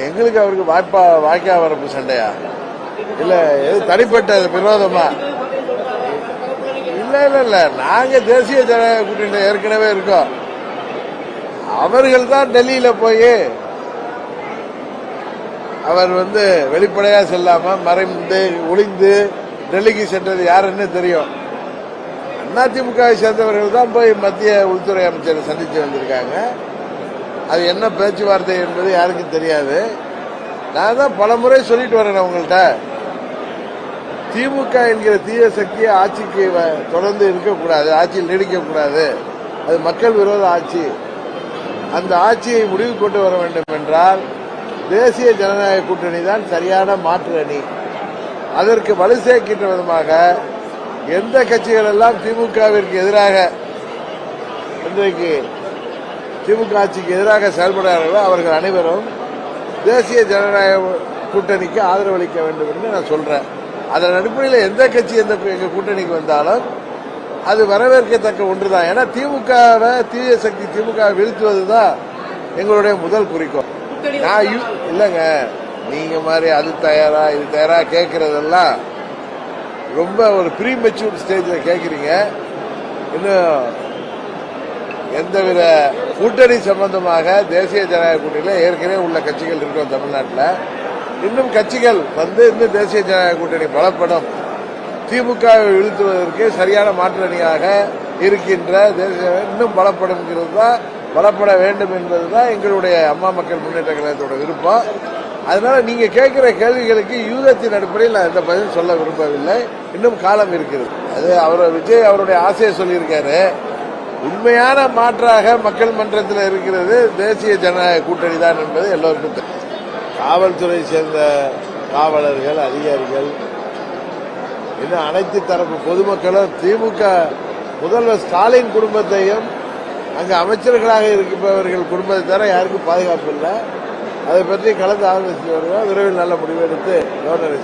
எங்களுக்கு அவருக்கு வாய்க்கா வரப்பு சண்டையா இல்ல எது தனிப்பட்ட விரோதமா? இல்ல இல்ல இல்ல, நாங்க தேசிய ஜனநாயக கூட்டணியில ஏற்கனவே இருக்கோம். அவர்கள் தான் டெல்லியில போய் அவர் வெளிப்படையா செல்லாம மறைந்து ஒளிந்து டெல்லிக்கு சென்றது யாருன்னு தெரியும். அதிமுகவை சேர்ந்தவர்கள் தான் போய் மத்திய உள்துறை அமைச்சரை சந்தித்து வந்திருக்காங்க. அது என்ன பேச்சுவார்த்தை என்பது யாருக்கும் தெரியாது. நான் தான் பல முறை சொல்லிட்டு வரேன் உங்கள்கிட்ட, திமுக என்கிற தீய சக்தியை ஆட்சிக்கு தொடர்ந்து இருக்கக்கூடாது, ஆட்சியில் நீடிக்கக்கூடாது. அது மக்கள் விரோத ஆட்சி. அந்த ஆட்சியை முடிவு கொண்டு வர வேண்டும் என்றால் தேசிய ஜனநாயக கூட்டணி தான் சரியான மாற்று அணி. அதற்கு வலு சேர்க்கின்ற விதமாக எந்த கட்சிகள் எல்லாம் திமுகவிற்கு எதிராக இன்றைக்கு திமுக ஆட்சிக்கு எதிராக செயல்படுகிறார்களோ அவர்கள் அனைவரும் தேசிய ஜனநாயக கூட்டணிக்கு ஆதரவளிக்க வேண்டும் என்று நான் சொல்றேன். அதன் அடிப்படையில் எந்த கட்சி எங்க கூட்டணிக்கு வந்தாலும் அது வரவேற்கத்தக்க ஒன்றுதான். ஏன்னா திமுகவை தீய சக்தி திமுகவை வீழ்த்துவதுதான் எங்களுடைய முதல் குறிக்கோள். இல்லங்க, நீங்க மாதிரி அது தயாரா இது தயாரா கேட்கறதெல்லாம் ரொம்ப ஒரு ப்ரீ மெச்சூர்ட் ஸ்டேஜ்ல கேட்கறீங்க. இன்னும் எந்தவித கூட்டணி சம்பந்தமாக தேசிய ஜனநாயக கூட்டணியில் ஏற்கனவே உள்ள கட்சிகள் இருக்கிறோம் தமிழ்நாட்டில். இன்னும் கட்சிகள் இன்னும் தேசிய ஜனநாயக கூட்டணி பலப்படும், திமுகவை வீழ்த்துவதற்கு சரியான மாற்று அணியாக இருக்கின்ற இன்னும் பலப்படும்ங்கிறது தான், பலப்பட வேண்டும் என்பதுதான் எங்களுடைய அம்மா மக்கள் முன்னேற்ற கழகத்தோட விருப்பம். அதனால நீங்க கேட்கிற கேள்விகளுக்கு யூகத்தின் அடிப்படையில் நான் எந்த பதிலும் சொல்ல விரும்பவில்லை. இன்னும் காலம் இருக்கிறது. அது விஜய் அவருடைய ஆசையை சொல்லியிருக்காரு. உண்மையான மாற்றாக மக்கள் மன்றத்தில் இருக்கிறது தேசிய ஜனநாயக கூட்டணி தான் என்பது எல்லோருக்கும் தெரியும். காவல்துறை சேர்ந்த காவலர்கள், அதிகாரிகள், இன்னும் அனைத்து தரப்பு பொதுமக்களும் திமுக முதல்வர் ஸ்டாலின் குடும்பத்தையும் அங்கு அமைச்சர்களாக இருப்பவர்கள் குடும்பத்தை தவிர யாருக்கும் பாதுகாப்பு இல்லை. அதை பற்றி கலந்து ஆலோசித்து வருவோம். விரைவில் நல்ல முடிவெடுத்து கவர்னரை